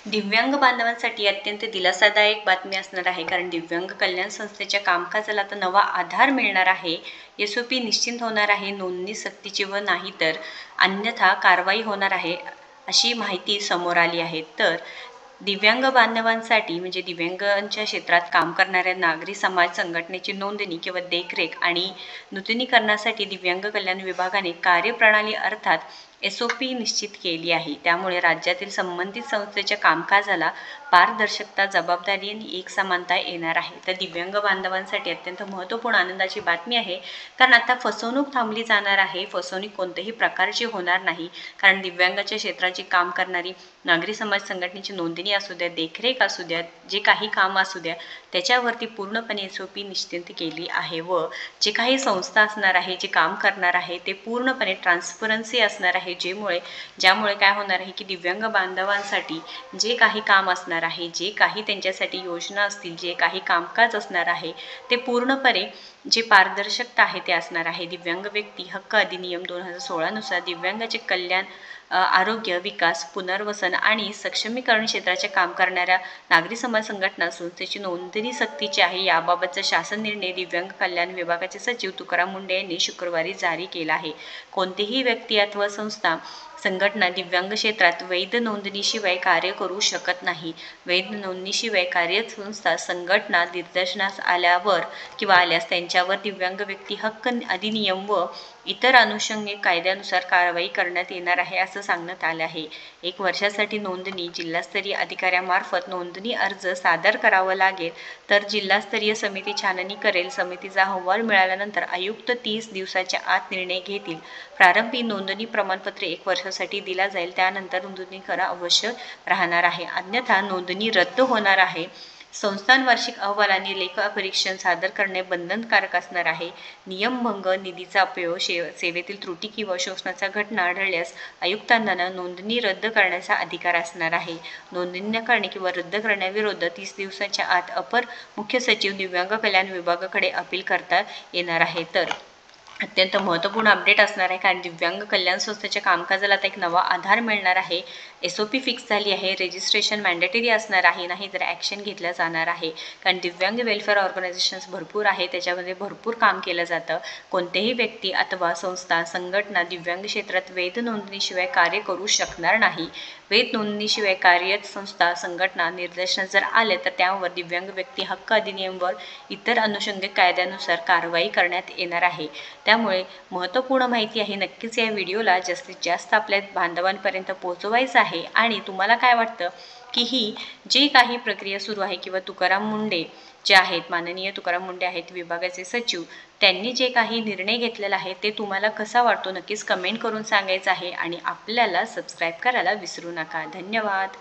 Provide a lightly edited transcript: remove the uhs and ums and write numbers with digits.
दिव्यांग बांधवांसाठी अत्यंत दिलासादायक बातमी असणार आहे, कारण दिव्यांग कल्याण संस्थेच्या कामकाजाला आता नवा आधार मिळणार आहे. SOP निश्चित होणार आहे नोंदणी सक्तीची व नाही तर अन्यथा कारवाई होणार आहे, अशी माहिती समोर आली आहे. तर दिव्यांग बांधवांसाठी म्हणजे दिव्यांगांच्या क्षेत्रात काम करणाऱ्या नागरी समाज संघटनेची नोंदणी किंवा देखरेख आणि नूतनीकरणासाठी दिव्यांग कल्याण विभागाने कार्यप्रणाली अर्थात SOP निश्चित केली आहे. त्यामुळे राज्यातील संबंधित संस्थेच्या कामकाजाला पारदर्शकता, जबाबदारी आणि एकसमानता येणार आहे. तर दिव्यांग बांधवांसाठी अत्यंत महत्त्वपूर्ण आनंदाची बातमी आहे, कारण आता फसवणूक थांबली जाणार आहे. फसवणूक कोणत्याही प्रकारची होणार नाही, कारण दिव्यांगाच्या क्षेत्राची काम करणारी नागरी समाज संघटनेची नोंदणी असू द्या, देखरेख असू द्या, जे काही काम असू द्या, त्याच्यावरती पूर्णपणे SOP निश्चित केली आहे. व जे काही संस्था असणार आहे, जे काम करणार आहे, ते पूर्णपणे ट्रान्सपरन्सी असणार आहे, ज्यामुळे काय होणार आहे की दिव्यांग बांधवांसाठी जे काही काम असणार आहे, जे काही त्यांच्यासाठी योजना असतील, जे काही कामकाज असणार आहे, ते पूर्णपणे जे पारदर्शकता आहे ते असणार आहे. दिव्यांग व्यक्ती हक्क अधिनियम 2016 नुसार दिव्यांगाचे कल्याण, आरोग्य, विकास, पुनर्वसन आणि सक्षमीकरण क्षेत्राचे काम करणाऱ्या नागरी समाज संघटना संस्थेची नोंदणी सक्तीची आहे. याबाबतचा शासन निर्णय दिव्यांग कल्याण विभागाचे सचिव तुकाराम मुंढे यांनी शुक्रवारी जारी केला आहे. कोणतीही व्यक्ती अथवा संस्था, संघटना दिव्यांग क्षेत्रात वैध नोंदणीशिवाय कार्य करू शकत नाही. वैध नोंदणीशिवाय कार्य संस्था, संघटना निदर्शनास आल्यास त्यांच्यावर दिव्यांग व्यक्ती हक्क अधिनियम व इतर अनुषंगिक कायद्यानुसार कारवाई करण्यात येणार आहे, असं सांगण्यात आलं आहे. 1 वर्षासाठी नोंदणी जिल्हास्तरीय अधिकाऱ्यामार्फत नोंदणी अर्ज सादर करावा लागेल. तर जिल्हास्तरीय समिती छाननी करेल. समितीचा अहवाल मिळाल्यानंतर आयुक्त 30 दिवसाच्या आत निर्णय घेतील. प्रारंभी नोंदणी प्रमाणपत्र 1 वर्षासाठी दिला जाईल. त्यानंतर नोंदणीकरण आवश्यक राहणार आहे, अन्यथा नोंदणी रद्द होणार आहे. संस्थान वार्षिक अहवाल आणि लेखापरीक्षण सादर करणे बंधनकारक असणार आहे. नियमभंग, निधीचा अपव्यय, सेवेतील त्रुटी किंवा शोषणाच्या घटना आढळल्यास आयुक्तांना नोंदणी रद्द करण्याचा अधिकार असणार आहे. नोंदणी न करणे किंवा रद्द करण्याविरुद्ध 30 दिवसांच्या आत अपर मुख्य सचिव दिव्यांग कल्याण विभागाकडे अपील करता येणार आहे. तर अत्यंत महत्त्वपूर्ण अपडेट असणार आहे, कारण दिव्यांग कल्याण संस्थेच्या कामकाजाला आता एक नवा आधार मिळणार आहे. SOP फिक्स झाली आहे. रजिस्ट्रेशन मॅन्डेटरी असणार आहे, नाही तर ॲक्शन घेतलं जाणार आहे. कारण दिव्यांग वेलफेअर ऑर्गनायझेशन्स भरपूर आहे, त्याच्यामध्ये भरपूर काम केलं जातं. कोणतेही व्यक्ती अथवा संस्था, संघटना दिव्यांग क्षेत्रात वैध नोंदणीशिवाय कार्य करू शकणार नाही. वैध नोंदणीशिवाय कार्यरत संस्था, संघटना निदर्शनास जर आले तर त्यावर दिव्यांग व्यक्ती हक्क अधिनियमवर इतर अनुषंगिक कायद्यानुसार कारवाई करण्यात येणार आहे. त्यामुळे महत्त्वपूर्ण माहिती आहे. नक्कीच या व्हिडिओला जास्तीत जास्त आपल्या बांधवांपर्यंत पोहोचवायचं आहे. आणि तुम्हाला काय वाटतं की ही जी काही प्रक्रिया सुरू आहे किंवा तुकाराम मुंढे जे आहेत, माननीय तुकाराम मुंढे आहेत विभागाचे सचिव, त्यांनी जे काही निर्णय घेतलेला आहे ते तुम्हाला कसा वाटतो नक्कीच कमेंट करून सांगायचं आहे. आणि आपल्याला सबस्क्राईब करायला विसरू नका. धन्यवाद.